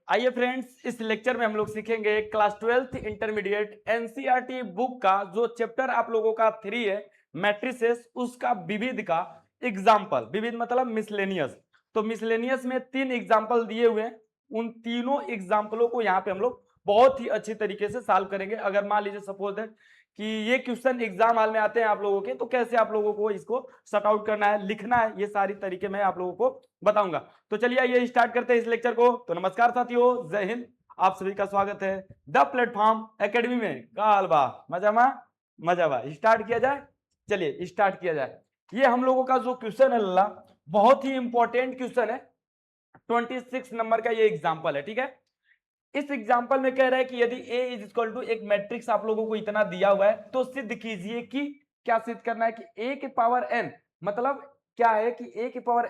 आइए फ्रेंड्स, इस लेक्चर में हम लोग सीखेंगे class 12th intermediate NCERT book का जो चैप्टर आप लोगों का 3 है मैट्रिसेस, उसका विविध का एग्जाम्पल। विविध मतलब मिसलेनियस। तो मिसलेनियस में 3 एग्जाम्पल दिए हुए हैं। उन तीनों एग्जाम्पलों को यहाँ पे हम लोग बहुत ही अच्छी तरीके से सॉल्व करेंगे। अगर मान लीजिए सपोज है कि ये क्वेश्चन एग्जाम हाल में आते हैं आप लोगों के, तो कैसे आप लोगों को इसको सॉर्ट आउट करना है, लिखना है, ये सारी तरीके मैं आप लोगों को बताऊंगा। तो चलिए आइए स्टार्ट करते हैं इस लेक्चर को। तो नमस्कार साथियों, जय हिंद। आप सभी का स्वागत है द प्लेटफॉर्म एकेडमी में। कालबा मजामा मजाबा। स्टार्ट किया जाए, चलिए स्टार्ट किया जाए। ये हम लोगों का जो क्वेश्चन है लल्ला, बहुत ही इंपॉर्टेंट क्वेश्चन है। 26 नंबर का ये एग्जाम्पल है, ठीक है। इस एग्जाम्पल में कह रहा है कि यदि a इज इक्वल टू एक मैट्रिक्स आप लोगों को इतना दिया हुआ है, तो सिद्ध कीजिए कि क्या सिद्ध करना है कि a के पावर n मतलब क्या है कि a के पावर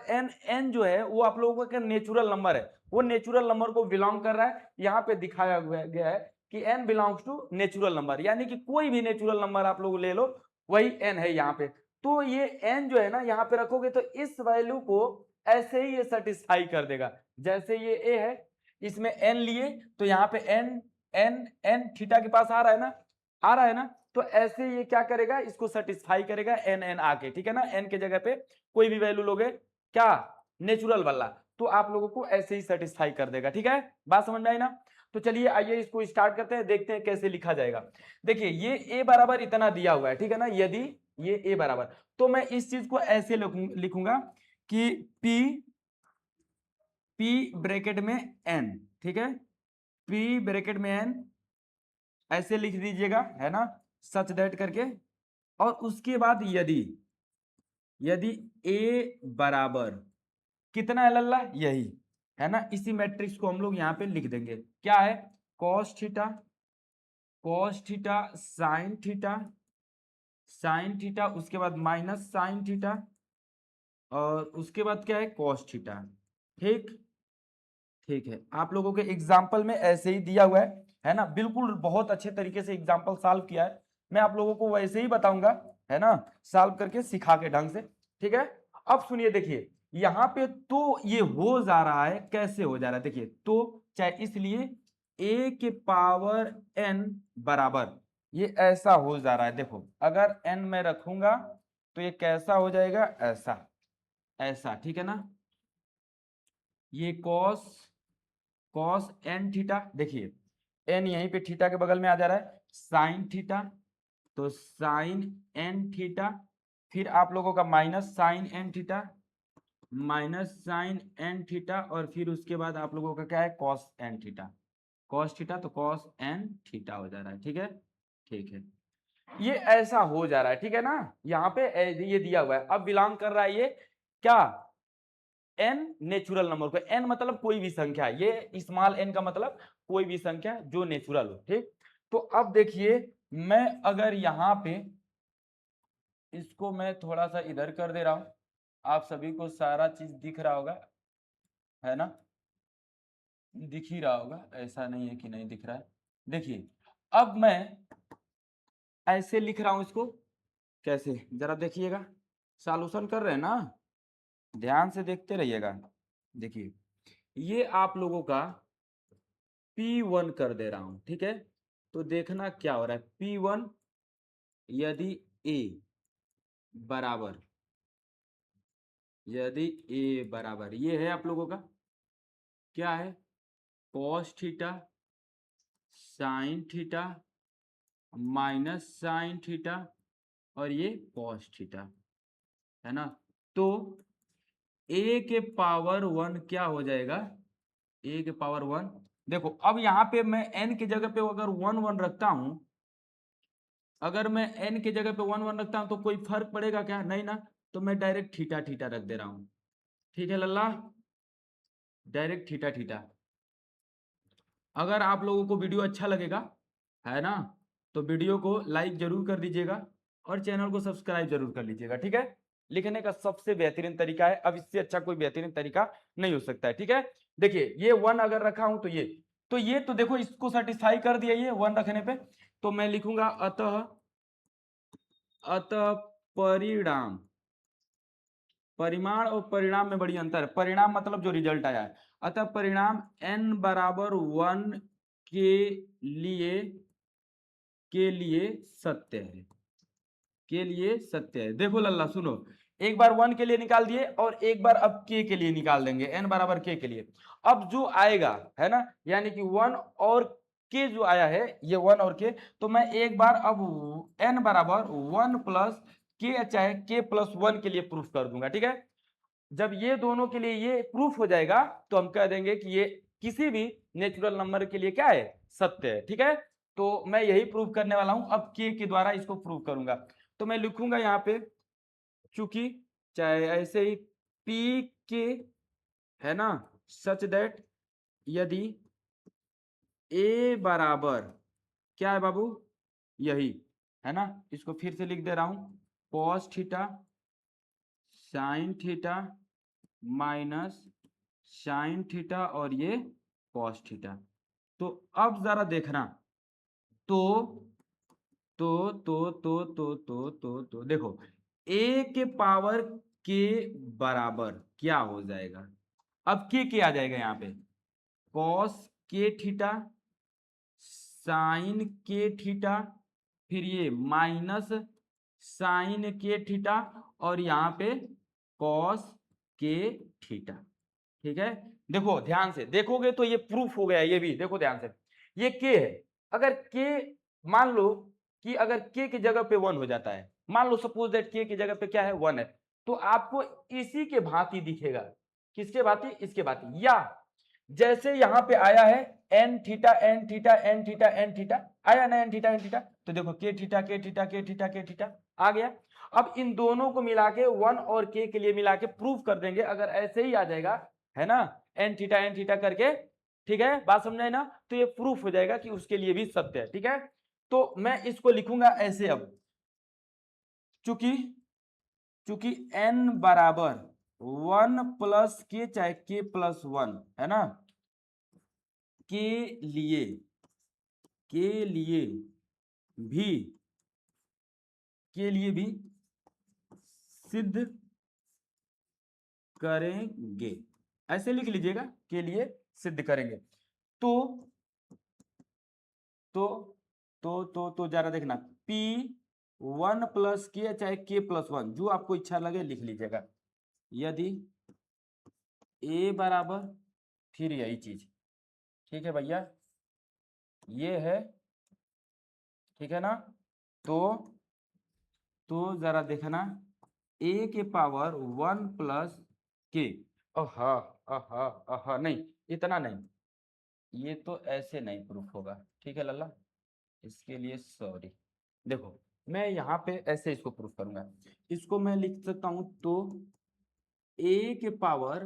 n जो है वो आप लोगों का नेचुरल नंबर है। वो नेचुरल नंबर को बिलोंग कर रहा है। यहाँ पे दिखाया गया है कि n belongs to natural number, यानी कि कोई भी नेचुरल नंबर आप लोग ले लो, वही n है यहाँ पे। तो ये n जो है ना, यहाँ पे रखोगे तो इस वैल्यू को ऐसे ही ये सेटिस्फाई कर देगा। जैसे ये a है, इसमें n लिए तो यहाँ पे n थीटा के पास आ रहा है ना, आ रहा है ना। तो ऐसे ये क्या करेगा, इसको सेटिस्फाई करेगा n आके, ठीक है ना। n के जगह पे कोई भी वैल्यू लोगे क्या, नेचुरल वाला, तो आप लोगों को ऐसे ही सेटिस्फाई कर देगा। ठीक है, बात समझ में आई ना। तो चलिए आइए इसको स्टार्ट करते हैं, देखते हैं कैसे लिखा जाएगा। देखिए ये a बराबर इतना दिया हुआ है, ठीक है ना। यदि ये a बराबर, तो मैं इस चीज को ऐसे लिखूंगा कि p ब्रैकेट में n, ठीक है, p ब्रैकेट में n ऐसे लिख दीजिएगा, है ना, सच दैट करके। और उसके बाद यदि यदि a बराबर कितना है लल्ला, यही है ना। इसी मैट्रिक्स को हम लोग यहाँ पे लिख देंगे, क्या है, कॉस थीटा साइन थीटा, उसके बाद माइनस साइन थीटा, और उसके बाद क्या है, कॉस थीटा। ठीक, ठीक है। आप लोगों के एग्जाम्पल में ऐसे ही दिया हुआ है ना। बिल्कुल बहुत अच्छे तरीके से एग्जाम्पल सॉल्व किया है। मैं आप लोगों को वैसे ही बताऊंगा, है ना, सॉल्व करके सिखा के ढंग से। ठीक है, अब सुनिए, देखिए यहाँ पे तो ये हो जा रहा है, कैसे हो जा रहा है देखिए। तो चाहे इसलिए a के पावर n बराबर ये ऐसा हो जा रहा है। देखो अगर n मैं रखूंगा तो ये कैसा हो जाएगा, ऐसा ऐसा, ठीक है ना। ये कॉस कॉस एन थीटा, देखिए एन यहीं पे थीटा के बगल में आ जा रहा है, साइन थीटा, तो साइन एन थीटा, फिर आप लोगों का minus sine n theta, minus sine n theta, और फिर उसके बाद आप लोगों का क्या है, cos n theta. Cos theta तो कॉस एन थीटा हो जा रहा है, ठीक है, ठीक है। ये ऐसा हो जा रहा है, ठीक है ना। यहाँ पे ये दिया हुआ है। अब बिलोंग कर रहा है ये क्या, n नेचुरल नंबर को। n मतलब कोई भी संख्या, ये स्मॉल n का मतलब कोई भी संख्या जो नेचुरल हो। ठीक, तो अब देखिए मैं अगर यहाँ पे इसको मैं थोड़ा सा इधर कर दे रहा हूं, आप सभी को सारा चीज दिख रहा होगा, है ना, दिख ही रहा होगा, ऐसा नहीं है कि नहीं दिख रहा है। देखिए अब मैं ऐसे लिख रहा हूं इसको, कैसे जरा देखिएगा, सॉल्यूशन कर रहे हैं ना, ध्यान से देखते रहिएगा। देखिए ये आप लोगों का P1 कर दे रहा हूं, ठीक है। तो देखना क्या हो रहा है, P1 यदि A बराबर, यदि A बराबर ये है आप लोगों का, क्या है, cos theta sine theta minus sine theta, और ये कॉस थीटा, है ना। तो A के पावर 1 क्या हो जाएगा, A के पावर 1। देखो अब यहाँ पे मैं n की जगह पे अगर 1 रखता हूं, अगर मैं n की जगह पे 1 रखता हूं तो कोई फर्क पड़ेगा क्या, नहीं ना। तो मैं डायरेक्ट थीटा थीटा रख दे रहा हूं, ठीक है लल्ला, डायरेक्ट थीटा थीटा। अगर आप लोगों को वीडियो अच्छा लगेगा, है ना, तो वीडियो को लाइक जरूर कर दीजिएगा और चैनल को सब्सक्राइब जरूर कर लीजिएगा। ठीक है, लिखने का सबसे बेहतरीन तरीका है, अब इससे अच्छा कोई बेहतरीन तरीका नहीं हो सकता है। ठीक है, देखिए ये 1 अगर रखा हूं तो ये तो देखो इसको सेटिस्फाई कर दिया ये 1 रखने पे। तो मैं लिखूंगा अतः अतः परिणाम, परिमाण और परिणाम में बड़ी अंतर है। परिणाम मतलब जो रिजल्ट आया है, अतः परिणाम n बराबर 1 के लिए सत्य है, के लिए सत्य है। देखो लल्ला सुनो, एक बार 1 के लिए निकाल दिए और एक बार अब k के लिए निकाल देंगे, n बराबर k के लिए। अब जो आएगा है ना, यानी कि 1 और k जो आया है, ये 1 और k, तो मैं एक बार अब n बराबर 1 प्लस k चाहे k प्लस 1 के लिए प्रूफ कर दूंगा। ठीक है, जब ये दोनों के लिए ये प्रूफ हो जाएगा तो हम कह देंगे कि ये किसी भी नेचुरल नंबर के लिए क्या है, सत्य है। ठीक है, तो मैं यही प्रूफ करने वाला हूं, अब के द्वारा इसको प्रूफ करूंगा। तो मैं लिखूंगा यहाँ पे, चूंकि चाहे ऐसे ही पी के है ना, सच दैट यदि ए बराबर क्या है बाबू, यही है ना, इसको फिर से लिख दे रहा हूं, cos theta sine theta minus sine theta और ये कॉस थीटा। तो अब जरा देखना, तो देखो a के पावर के बराबर क्या हो जाएगा, अब के आ जाएगा यहाँ पे, कॉस के थीटा साइन के थीटा, फिर ये माइनस साइन के थीटा और यहाँ पे कॉस के थीटा। ठीक है, देखो ध्यान से देखोगे तो ये प्रूफ हो गया, ये भी देखो ध्यान से, ये के है। अगर के मान लो कि अगर के की जगह पे 1 हो जाता है, मान लो सपोज दैट के की जगह पे क्या है 1 है, तो आपको इसी के भांति दिखेगा, किसके भांति, इसके भांति, या जैसे यहां पे आया है n theta n theta n theta n theta, आया ना एन थीटा एन थीटा, तो देखो के थीटा के थीटा के थीटा के थीटा आ गया। अब इन दोनों को मिला के 1 और के लिए मिला के प्रूफ कर देंगे, अगर ऐसे ही आ जाएगा है ना, एन थीटा करके, ठीक है, बात समझे ना, तो ये प्रूफ हो जाएगा कि उसके लिए भी सत्य है। ठीक है, तो मैं इसको लिखूंगा ऐसे, अब चूंकि चूंकि n बराबर 1 प्लस के चाहे के प्लस 1 है ना, के लिए भी सिद्ध करेंगे, ऐसे लिख लीजिएगा, के लिए सिद्ध करेंगे। तो जरा देखना, P 1 प्लस के चाहे के प्लस 1 जो आपको इच्छा लगे लिख लीजिएगा, यदि a बराबर, फिर यही चीज, ठीक है भैया, ये है, ठीक है ना, तो जरा देखना, a के पावर 1 प्लस के, नहीं, इतना नहीं, ये तो ऐसे नहीं प्रूफ होगा। ठीक है लल्ला, इसके लिए सॉरी। देखो मैं यहाँ पे ऐसे इसको प्रूफ करूंगा, इसको मैं लिख सकता हूं, तो a के पावर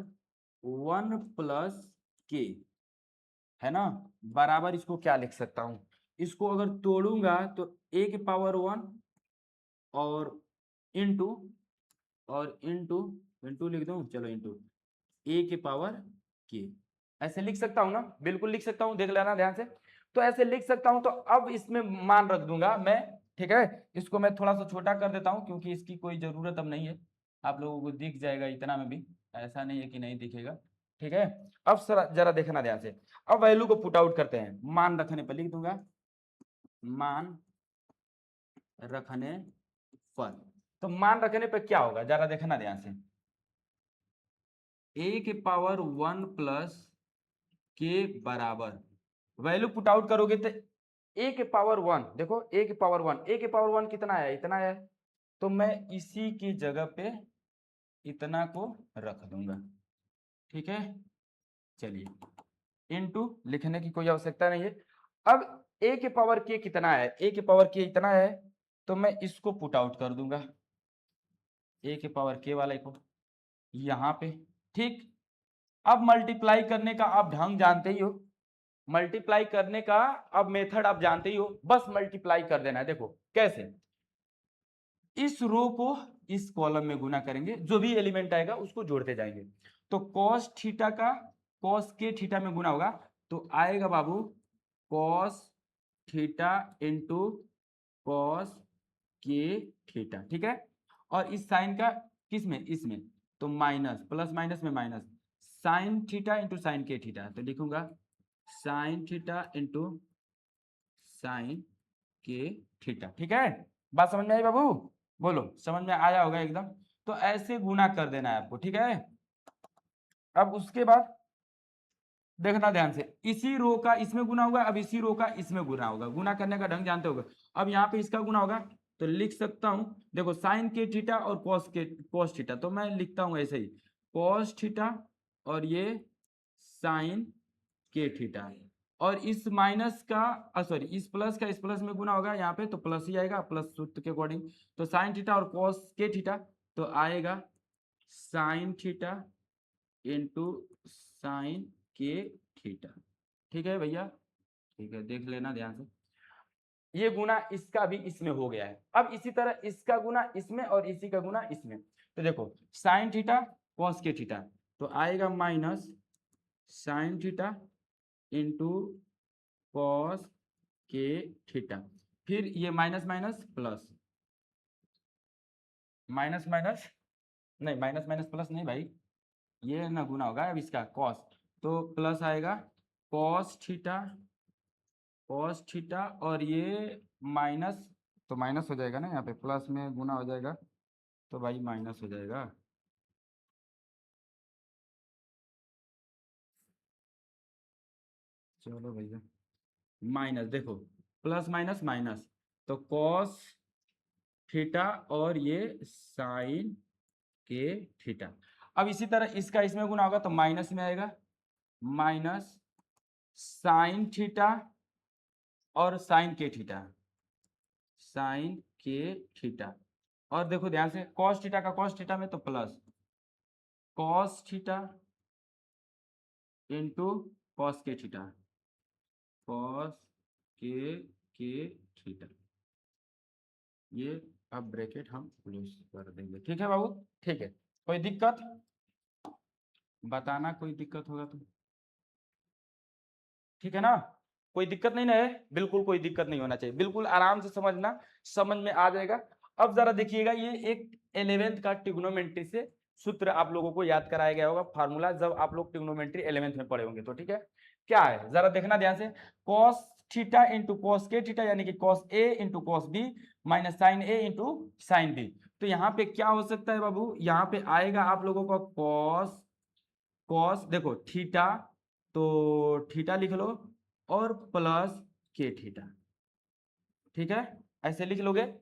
1 प्लस के है ना, बराबर इसको क्या लिख सकता हूं, इसको अगर तोड़ूंगा तो a के पावर 1 और इंटू इंटू लिख दूं, चलो इंटू a के पावर के, ऐसे लिख सकता हूं ना, बिल्कुल लिख सकता हूं, देख लेना ध्यान से, तो ऐसे लिख सकता हूं। तो अब इसमें मान रख दूंगा मैं, ठीक है, इसको मैं थोड़ा सा छोटा कर देता हूं क्योंकि इसकी कोई जरूरत अब नहीं है, आप लोगों को दिख जाएगा इतना में भी, ऐसा नहीं है कि नहीं दिखेगा। ठीक है, अब जरा देखना ध्यान से, अब वैल्यू को पुट आउट करते हैं, मान रखने पर लिख दूंगा, मान रखने पर, तो मान रखने पर क्या होगा जरा देखना ध्यान से, a के पावर 1 प्लस के बराबर, वैल्यू पुट आउट करोगे तो a के पावर 1, देखो a के पावर 1, a के पावर 1 कितना है, इतना है, तो मैं इसी की जगह पे इतना को रख दूंगा। ठीक है, चलिए, इनटू लिखने की कोई आवश्यकता नहीं है। अब a के पावर k कितना है, a के पावर k इतना है, तो मैं इसको पुट आउट कर दूंगा, a के पावर k वाले को यहाँ पे। ठीक, अब मल्टीप्लाई करने का आप ढंग जानते ही हो, मल्टीप्लाई करने का अब मेथड आप जानते ही हो, बस मल्टीप्लाई कर देना है। देखो कैसे, इस रो को इस कॉलम में गुना करेंगे, जो भी एलिमेंट आएगा उसको जोड़ते जाएंगे, तो कॉस थीटा का कॉस के थीटा में गुना होगा, तो आएगा बाबू कॉस थीटा इंटू कॉस के थीटा। ठीक है, और इस साइन का किस में, इसमें, तो माइनस, प्लस माइनस में minus, sine theta into sine के थीटा, तो लिखूंगा साइन थीटा इंटू साइन के थीटा। ठीक है, बात समझ में आई बाबू? बोलो, समझ में आया होगा एकदम। तो ऐसे गुना कर देना है आपको, ठीक है। अब उसके बाद देखना ध्यान से, इसी रो का इसमें गुना होगा, अब इसी रो का इसमें गुना होगा। गुना करने का ढंग जानते होगा। अब यहाँ पे इसका गुना होगा तो लिख सकता हूं, देखो साइन के थीटा और कॉस थीटा, तो मैं लिखता हूं ऐसे ही कॉस थीटा और ये साइन के थीटा। और इस माइनस का सॉरी इस प्लस का इस प्लस में गुना होगा यहाँ पे, तो प्लस ही आएगा, प्लस सूत्र के अकॉर्डिंग। तो साइन थीटा और कॉस के थीटा, तो आएगा साइन थीटा इंटू साइन के थीटा। ठीक है भैया, ठीक है, देख लेना ध्यान से। ये गुना इसका भी इसमें हो गया है। अब इसी तरह इसका गुना इसमें और इसी का गुना इसमें, तो देखो साइन थीटा कॉस के थीटा, तो आएगा minus sine theta into cos के थीटा। फिर ये minus minus plus, minus minus नहीं, माइनस माइनस प्लस नहीं भाई, ये ना गुना होगा अब इसका कॉस, तो प्लस आएगा कॉस थीटा और ये माइनस, तो माइनस हो जाएगा ना, यहाँ पे प्लस में गुना हो जाएगा तो भाई माइनस हो जाएगा। चलो भैया, माइनस देखो, प्लस माइनस माइनस, तो कॉस थीटा और ये साइन के थीटा। अब इसी तरह इसका इसमें गुना होगा तो माइनस में आएगा, माइनस साइन थीटा और साइन के थीटा, साइन के थीटा। और देखो ध्यान से, कॉस थीटा का कॉस थीटा में तो plus cos theta into cos के थीटा, कॉस के थीटा। ये अब ब्रैकेट हम क्लोज कर देंगे। ठीक है बाबू, ठीक है, कोई दिक्कत बताना, कोई दिक्कत होगा तो। ठीक है ना, कोई दिक्कत नहीं ना है? बिल्कुल कोई दिक्कत नहीं होना चाहिए, बिल्कुल आराम से समझना, समझ में आ जाएगा। अब जरा देखिएगा, ये एक 11th का ट्रिग्नोमेट्री से सूत्र आप लोगों को याद कराया गया होगा, फार्मूला, जब आप लोग ट्रिग्नोमेट्री 11th में पढ़े होंगे तो। ठीक है, क्या है जरा देखना ध्यान से, कॉस थीटा इंटू कॉस के थीटा, यानी कि cos A into cos B minus sin A into sin B. तो यहाँ पे क्या हो सकता है बाबू, यहाँ पे आएगा आप लोगों का कॉस, कॉस देखो थीटा, तो थीटा लिख लो और प्लस के थीटा। ठीक है, ऐसे लिख लोगे।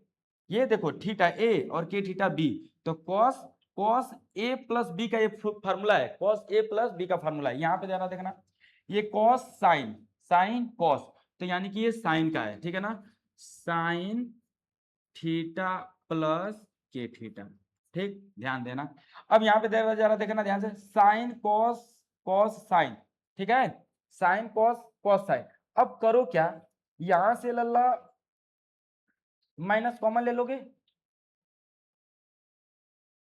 ये देखो थीटा ए और के थीटा बी, तो cos cos A plus B का ये फार्मूला है, कॉस ए प्लस बी का फार्मूला है। यहाँ पे जरा देखना, ये कॉस साइन, साइन कॉस, तो यानी कि ये साइन का है। ठीक है ना, साइन थीटा प्लस के थीटा। ठीक, ध्यान देना। अब यहाँ पे जरा देखना ध्यान से, साइन कॉस कॉस साइन, ठीक है, साइन कॉस कॉस साइन। अब करो क्या, यहां से लल्ला माइनस कॉमन ले लोगे,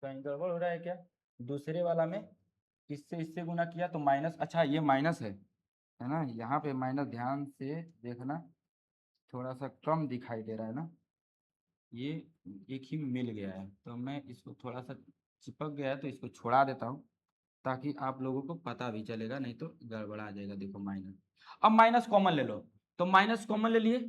कहीं गड़बड़ हो रहा है क्या? दूसरे वाला में इससे इससे गुना किया तो माइनस, अच्छा ये माइनस है ना, यहाँ पे माइनस, ध्यान से देखना, थोड़ा सा कम दिखाई दे रहा है ना, ये एक ही मिल गया है, तो मैं इसको थोड़ा सा चिपक गया है तो इसको छोड़ा देता हूँ, ताकि आप लोगों को पता भी चलेगा, नहीं तो गड़बड़ा जाएगा। देखो माइनस, अब माइनस कॉमन ले लो, तो माइनस कॉमन ले लिए।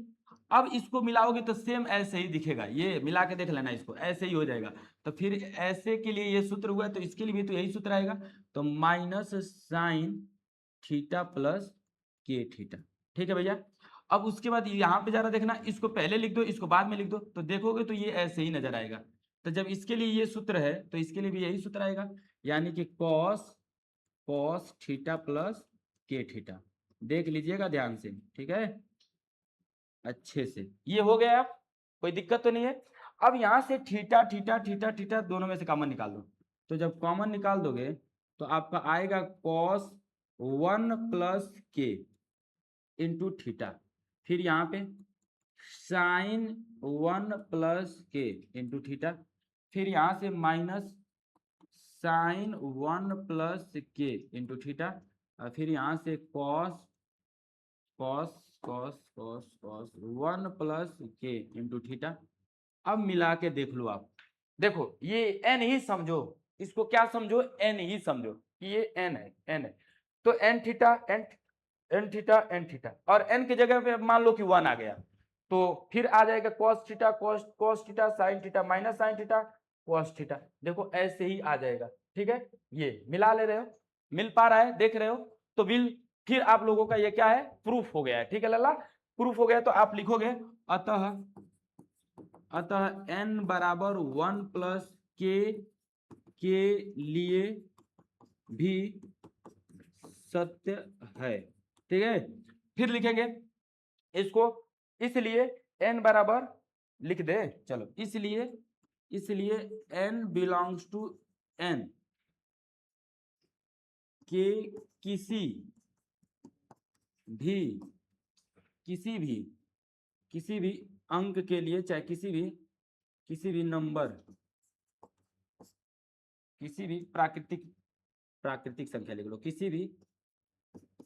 अब इसको मिलाओगे तो सेम ऐसे ही दिखेगा, ये मिला के देख लेना, इसको ऐसे ही हो जाएगा। तो फिर ऐसे के लिए ये सूत्र हुआ, तो इसके लिए भी तो यही सूत्र आएगा, तो माइनस साइन थीटा प्लस के थीटा। ठीक है भैया, अब उसके बाद यहाँ पे जरा देखना, इसको पहले लिख दो इसको बाद में लिख दो, तो देखोगे तो ये ऐसे ही नजर आएगा। तो जब इसके लिए ये सूत्र है तो इसके लिए भी यही सूत्र आएगा, यानी कि कॉस कॉस थीटा प्लस के थीटा। देख लीजिएगा ध्यान से, ठीक है, अच्छे से। ये हो गया, अब कोई दिक्कत तो नहीं है। अब यहां से थीटा थीटा थीटा थीटा दोनों में से कॉमन निकाल दो, तो जब कॉमन निकाल दोगे तो आपका आएगा कॉस 1 + के इंटू थीटा, फिर यहाँ पे साइन 1 + के इंटू थीटा, फिर यहाँ से माइनस साइन 1 + के इंटू थीटा, और फिर यहाँ से cos cos cos cos cos 1 + के इंटू थीटा। अब मिला के देख लो आप, देखो ये एन ही समझो, इसको क्या समझो, एन ही समझो। कि ये एन है, तो एन थीटा एन थीटा और एन की जगह पे मान लो कि 1 आ गया, तो फिर आ जाएगा cos theta cos theta sin theta minus sin theta cos theta. देखो ऐसे ही आ जाएगा, ठीक है। ये मिला ले रहे हो, मिल पा रहा है, देख रहे हो, तो बिल फिर आप लोगों का ये क्या है, प्रूफ हो गया है, ठीक है लल्ला। प्रूफ हो गया तो आप लिखोगे अतः n बराबर 1 प्लस के लिए भी सत्य है, ठीक है। फिर लिखेंगे इसको, इसलिए n बराबर लिख दे, चलो इसलिए n बिलोंग्स टू n के किसी भी अंक के लिए, चाहे किसी भी नंबर, किसी भी प्राकृतिक संख्या लिख लो, किसी भी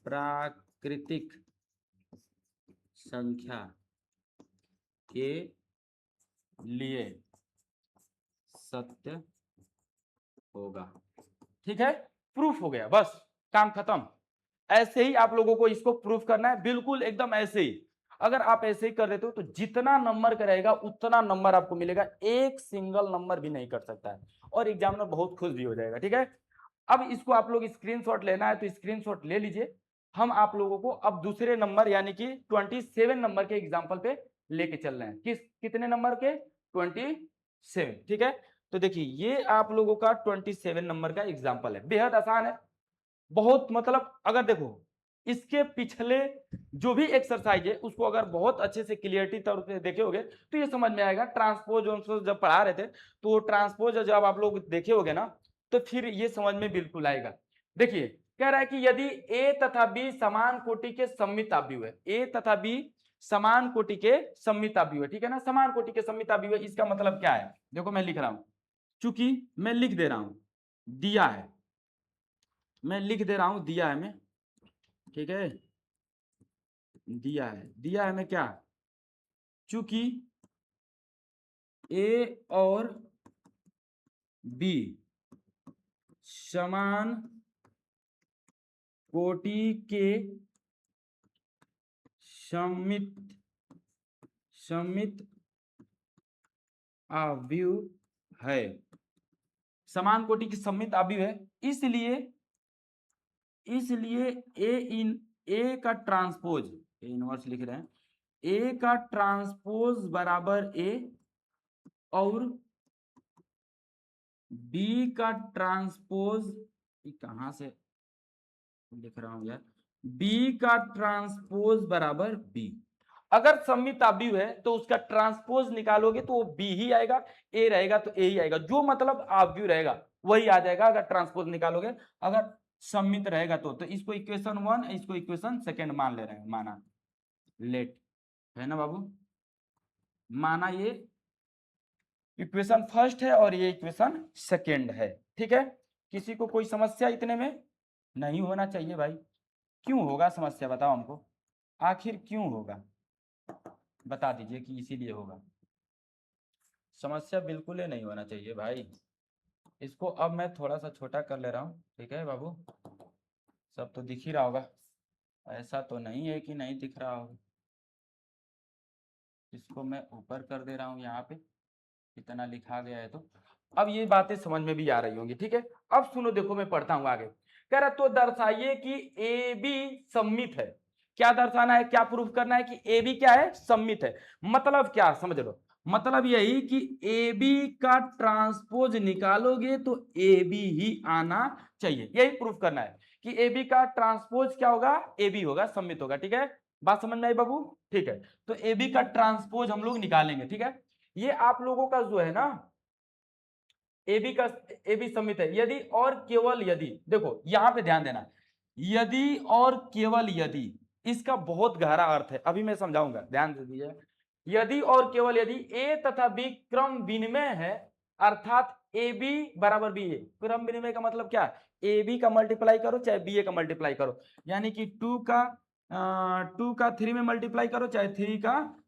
प्राकृतिक संख्या के लिए सत्य होगा, ठीक है। प्रूफ हो गया, बस काम खत्म। ऐसे ही आप लोगों को इसको प्रूफ करना है, बिल्कुल एकदम ऐसे ही। अगर आप ऐसे ही कर देते हो तो जितना नंबर करेगा उतना नंबर आपको मिलेगा, एक सिंगल नंबर भी नहीं कर सकता है, और एग्जामिनर बहुत खुश भी हो जाएगा, ठीक है। अब इसको आप लोग स्क्रीनशॉट लेना है तो स्क्रीनशॉट ले लीजिए। हम आप लोगों को अब दूसरे नंबर यानी कि 27 नंबर के एग्जाम्पल पे लेके चल रहे हैं। कितने नंबर के? 27, ठीक है। तो देखिए ये आप लोगों का 27 नंबर का एग्जाम्पल है, बेहद आसान है, बहुत मतलब अगर देखो इसके पिछले जो भी एक्सरसाइज है उसको अगर बहुत अच्छे से क्लियरिटी तौर पे देखे होगे तो ये समझ में आएगा। ट्रांसपोज जब पढ़ा रहे थे तो ट्रांसपोज जब आप लोग देखे होगे ना तो फिर ये समझ में बिल्कुल आएगा। देखिए कह रहा है कि यदि ए तथा बी समान कोटि के सममिताभ्यु है, ए तथा बी समान कोटि के सममिताभ्यु है, ठीक है ना, समान कोटि के सममिताभ्यु है, इसका मतलब क्या है? देखो मैं लिख रहा हूं, चूंकि मैं लिख दे रहा हूं दिया है, मैं लिख दे रहा हूं दिया है मैं, ठीक है, दिया है मैं क्या, चूंकि ए और बी समान कोटि के सममित अवयव है, समान कोटि की सममित अवयव है, इसलिए ए का ट्रांसपोज, ए इनवर्स लिख रहे हैं, ए का ट्रांसपोज बराबर ए और बी का ट्रांसपोज, कहां से लिख रहा हूं यार, बी का ट्रांसपोज बराबर बी। अगर सममित अवयव है तो उसका ट्रांसपोज निकालोगे तो वो बी ही आएगा, ए रहेगा तो ए ही आएगा, जो मतलब अवयव रहेगा वही आ जाएगा अगर ट्रांसपोज निकालोगे। अगर सममित रहेगा तो इसको इक्वेशन 1, इसको इक्वेशन 2 मान ले रहे हैं, माना लेट, है ना बाबू, माना ये इक्वेशन 1 है और ये इक्वेशन 2 है, ठीक है। किसी को कोई समस्या इतने में? नहीं होना चाहिए भाई, क्यों होगा समस्या बताओ हमको, आखिर क्यों होगा, बता दीजिए कि इसीलिए होगा, समस्या बिल्कुल ही नहीं होना चाहिए भाई। इसको अब मैं थोड़ा सा छोटा कर ले रहा हूँ, ठीक है बाबू, सब तो दिख ही रहा होगा, ऐसा तो नहीं है कि नहीं दिख रहा होगा। इसको मैं ऊपर कर दे रहा हूँ, यहाँ पे इतना लिखा गया है तो अब ये बातें समझ में भी आ रही होंगी, ठीक है। अब सुनो, देखो मैं पढ़ता हूँ आगे, कह रहा तो दर्शाइए कि ए बी सममित है। क्या दर्शाना है, क्या प्रूफ करना है कि ए बी क्या है, सममित है। मतलब क्या, समझ लो, मतलब यही कि ए बी का ट्रांसपोज निकालोगे तो ए बी ही आना चाहिए, यही प्रूफ करना है कि ए बी का ट्रांसपोज क्या होगा, ए बी होगा, सममित होगा, ठीक है। बात समझ में आई बाबू? ठीक है, तो ए बी का ट्रांसपोज हम लोग निकालेंगे, ठीक है। ये आप लोगों का जो है ना एबी का, एबी सममित है यदि और केवल यदि, देखो यहां पे ध्यान देना, यदि और केवल यदि, इसका बहुत गहरा अर्थ है, अभी मैं समझाऊंगा, ध्यान दे दीजिए। यदि और केवल यदि ए तथा बी क्रम विनिमय है, अर्थात ए बी बराबर बी ए, क्रम विनिमय का मतलब क्या, ए बी का मल्टीप्लाई करो चाहे बी ए का मल्टीप्लाई करो, यानी कि 2 का 3 में मल्टीप्लाई करो चाहे 3 का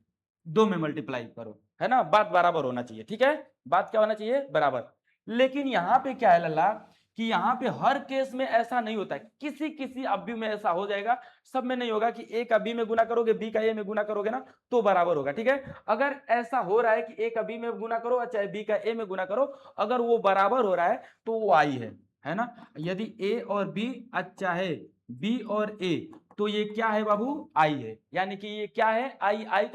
2 में मल्टीप्लाई करो, है ना, बात बराबर होना चाहिए, ठीक है, बात क्या होना चाहिए, बराबर। लेकिन यहां पे क्या है लल्ला, कि यहाँ पे हर केस में ऐसा नहीं होता है, किसी किसी अवयव में ऐसा हो जाएगा, सब में नहीं होगा कि एक अवयव में गुना करोगे बी का ए में गुना करोगे ना तो बराबर होगा। ठीक है, अगर ऐसा हो रहा है कि एक अवयव में गुना करो और चाहे बी का ए में गुना करो, अगर वो बराबर हो रहा है तो वो आई है ना। यदि ए और बी चाहे बी और ए, तो ये क्या है बाबू, आई है। यानी कि ये क्या है, आई। आई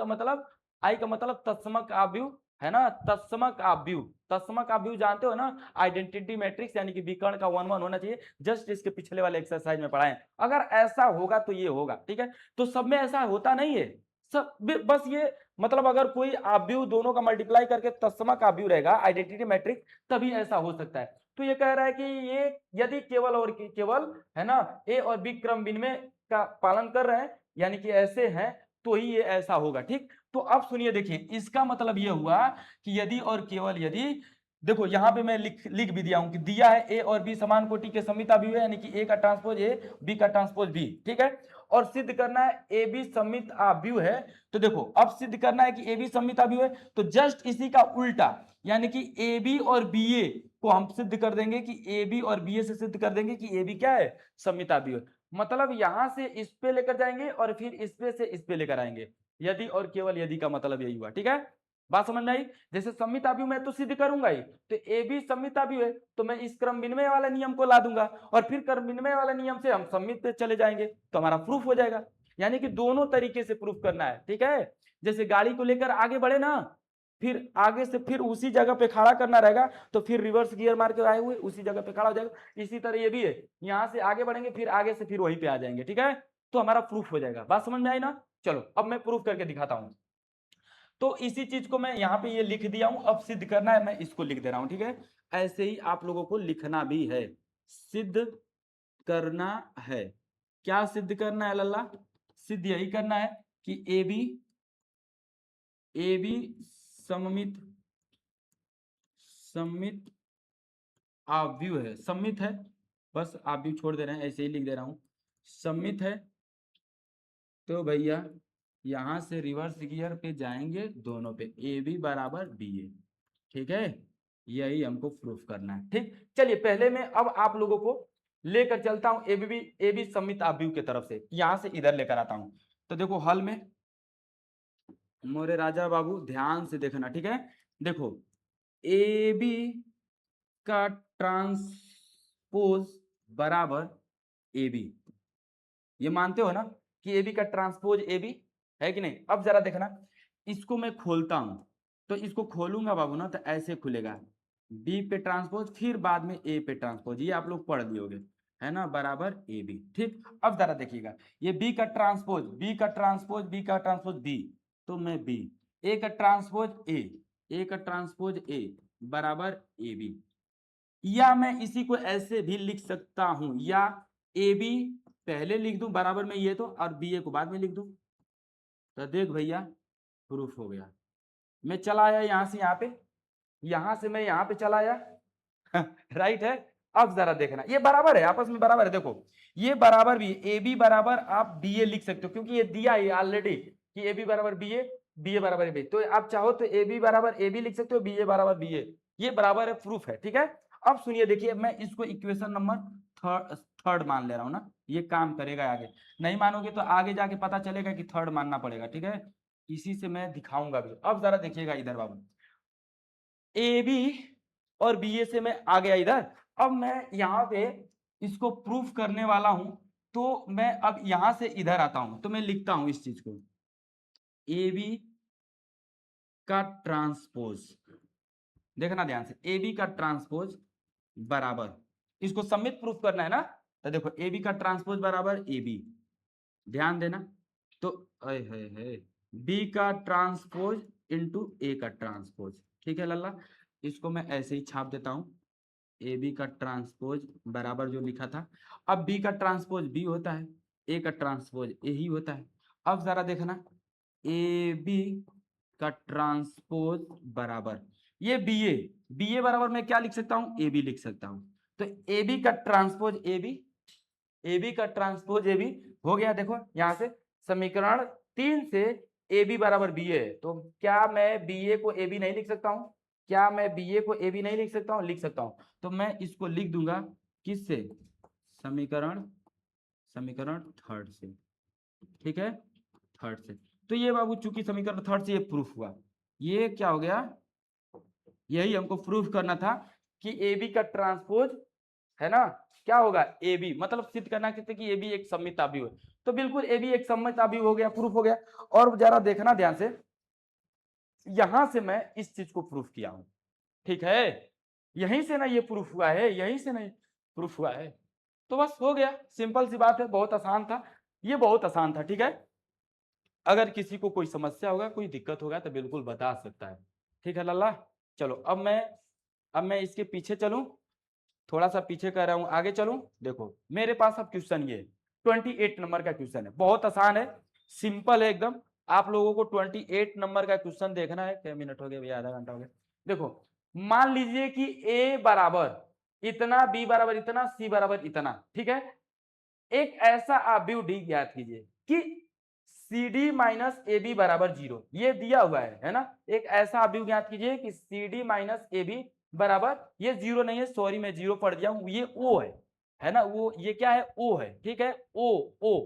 का मतलब तत्समक अवयव है ना, तत्समक अवयव। तत्समक अवयव जानते हो ना, आइडेंटिटी मैट्रिक्स यानी कि विकर्ण का 1 1 होना चाहिए। जस्ट इसके पिछले वाले एक्सरसाइज में पढ़ाए, अगर ऐसा होगा तो ये होगा। ठीक है, तो सब में ऐसा होता नहीं है, सब बस ये मतलब अगर कोई अवयव दोनों का मल्टीप्लाई करके तत्समक अवयव रहेगा आइडेंटिटी मैट्रिक्स, तभी ऐसा हो सकता है। तो ये कह रहा है कि ये यदि केवल और केवल है ना ए और बी क्रम विनिमय का पालन कर रहे हैं, यानी कि ऐसे हैं, तो ही ये ऐसा होगा। ठीक, तो अब सुनिए, देखिए इसका मतलब ये हुआ कि यदि और केवल यदि, देखो यहाँ पे मैं लिख भी दिया हूं कि दिया है ए और बी समान कोटि के सममित अवयव है, यानी कि ए का ट्रांसपोज ए, बी का ट्रांसपोज बी। ठीक है, और सिद्ध करना है ए बी सममित अवयव है। तो देखो अब सिद्ध करना है कि ए बी सममित अवयव है, तो जस्ट इसी का उल्टा, यानी कि ए बी और बी ए को हम सिद्ध कर देंगे कि ए बी और बी ए से सिद्ध कर देंगे कि ए बी क्या है, सममित अवयव। मतलब यहां से इस पे लेकर जाएंगे और फिर इस पे से इस पे लेकर आएंगे, यदि और केवल यदि का मतलब यही हुआ। ठीक है, बात समझ में आई। जैसे सममित अवयव मैं तो सिद्ध करूंगा ही, तो ए बी सममित अवयव है, तो मैं इस क्रम विनिमय वाले नियम को ला दूंगा और फिर क्रम विनिमय वाले नियम से हम सममित पे चले जाएंगे, तो हमारा प्रूफ हो जाएगा। यानी कि दोनों तरीके से प्रूफ करना है। ठीक है, जैसे गाड़ी को लेकर आगे बढ़े ना, फिर आगे से फिर उसी जगह पे खड़ा करना रहेगा, तो फिर रिवर्स गियर मार के आए हुए उसी जगह पे खड़ा हो जाएगा। इसी तरह ये भी है, यहां से आगे बढ़ेंगे फिर आगे से फिर वहीं पे आ जाएंगे। ठीक है, तो हमारा प्रूफ हो जाएगा। बात समझ में आई ना। चलो अब मैं प्रूफ करके दिखाता हूं। तो इसी चीज को मैं यहाँ पे ये लिख दिया हूं, अब सिद्ध करना है, मैं इसको लिख दे रहा हूं। ठीक है, ऐसे ही आप लोगों को लिखना भी है, सिद्ध करना है। क्या सिद्ध करना है लल्ला, सिद्ध यही करना है कि ए बी सममित सममित अवयव है, सममित है, बस अवयव छोड़ दे रहे हैं, ऐसे ही लिख दे रहा हूं, सममित है। तो भैया यहां से रिवर्स गियर पे जाएंगे दोनों पे, ए बी बराबर बी ए। ठीक है, यही हमको प्रूफ करना है। ठीक, चलिए पहले मैं अब आप लोगों को लेकर चलता हूं ए बी सममित अवयव की तरफ से, यहां से इधर लेकर आता हूं। तो देखो हल में, मोरे राजा बाबू ध्यान से देखना। ठीक है, देखो ए बी का ट्रांसपोज बराबर ए बी, ये मानते हो ना कि ए बी का ट्रांसपोज ए बी है कि नहीं। अब जरा देखना, इसको मैं खोलता हूं, तो इसको खोलूंगा बाबू ना तो ऐसे खुलेगा, बी पे ट्रांसपोज फिर बाद में ए पे ट्रांसपोज, ये आप लोग पढ़ लियोगे है ना, बराबर ए बी। ठीक, अब जरा देखिएगा, ये बी का ट्रांसपोज बी का ट्रांसपोज बी का ट्रांसपोज बी, तो मैं बी, ए का ट्रांसपोज ए का ट्रांसपोज ए बराबर ए बी। या मैं इसी को ऐसे भी लिख सकता हूं, या ए बी पहले लिख दूं बराबर में ये तो, और बी ए को बाद में लिख दूं, तो देख भैया प्रूफ हो गया। मैं चला आया यहां से यहां पे, यहां से मैं यहां पे चला आया राइट है। अब जरा देखना, ये बराबर है, आपस में बराबर है। देखो ये बराबर भी, ए बी बराबर आप बी ए लिख सकते हो, क्योंकि ये दिया है ऑलरेडी कि ए बी बराबर बी ए बराबर बी, तो आप चाहो तो ए बी बराबर ए बी लिख सकते हो, बी ए बराबर बी ए, ये बराबर है, प्रूफ है। ठीक है, अब सुनिए, देखिए मैं इसको इक्वेशन नंबर थर्ड मान ले रहा हूं ना, ये काम करेगा आगे। नहीं मानोगे तो आगे जाके पता चलेगा कि थर्ड मानना पड़ेगा। ठीक है, इसी से मैं दिखाऊंगा भी। अब जरा देखिएगा इधर बाबू, ए बी और बी ए से मैं आ गया इधर, अब मैं यहाँ पे इसको प्रूफ करने वाला हूं, तो मैं अब यहां से इधर आता हूं, तो मैं लिखता हूं इस चीज को, ए बी का ट्रांसपोज, देखना ध्यान से, ए बी का ट्रांसपोज बराबर, इसको समित प्रूफ करना है ना, तो देखो ए बी का ट्रांसपोज बराबर ए बी, ध्यान देना, तो है बी का ट्रांसपोज इंटू ए का ट्रांसपोज। ठीक है लल्ला, इसको मैं ऐसे ही छाप देता हूं, ए बी का ट्रांसपोज बराबर जो लिखा था, अब बी का ट्रांसपोज बी होता है, ए का ट्रांसपोज ए ही होता है। अब जरा देखना, ए बी का ट्रांसपोज बराबर ये बी ए बराबर मैं क्या लिख सकता हूं, ए बी लिख सकता हूं, तो ए बी का ट्रांसपोज ए बी का ट्रांसपोज ए बी हो गया। देखो यहां से समीकरण 3 से ए बी बराबर बी ए, तो क्या मैं बी ए को ए बी नहीं लिख सकता हूं, क्या मैं बी ए को ए बी नहीं लिख सकता हूं, लिख सकता हूं। तो मैं इसको लिख दूंगा किससे? समीकरण समीकरण थर्ड से, ठीक है, थर्ड से। तो ये बाबू चूंकि समीकरण थर्ड से ये प्रूफ हुआ, ये क्या हो गया, यही हमको प्रूफ करना था कि ए बी का ट्रांसपोज है ना क्या होगा, ए बी, मतलब सिद्ध करना चाहते कि ए बी एक सममित अवयव है। तो बिल्कुल ए बी एक सममित अवयव हो गया, प्रूफ हो गया। और जरा देखना ध्यान से, यहां से मैं इस चीज को प्रूफ किया हूं, ठीक है, यहीं से ना ये प्रूफ हुआ है, यहीं से नहीं प्रूफ हुआ है। तो बस हो गया, सिंपल सी बात है, बहुत आसान था, ये बहुत आसान था, ठीक है। अगर किसी को कोई समस्या होगा, कोई दिक्कत होगा तो बिल्कुल बता सकता है, ठीक है लल्ला। चलो अब मैं इसके पीछे चलूं, थोड़ा सा पीछे कर रहा हूं, आगे चलूं। देखो मेरे पास अब क्वेश्चन ये 28 नंबर का क्वेश्चन है, बहुत आसान है, सिंपल है एकदम। आप लोगों को 28 नंबर का क्वेश्चन देखना है। क्या मिनट हो गया भैया? आधा घंटा हो गया। देखो मान लीजिए कि ए बराबर इतना, बी बराबर इतना, सी बराबर इतना, ठीक है। एक ऐसा अवयव डी ज्ञात कीजिए कि c D minus A B बराबर 0, ये दिया हुआ है ना। एक ऐसा अवयव ज्ञात कीजिए कि c D minus A B बराबर, ये 0 नहीं है, सॉरी मैं 0 पढ़ दिया हूं, ये ओ है ना, वो ये क्या है, ओ है, ठीक है, ओ ओ,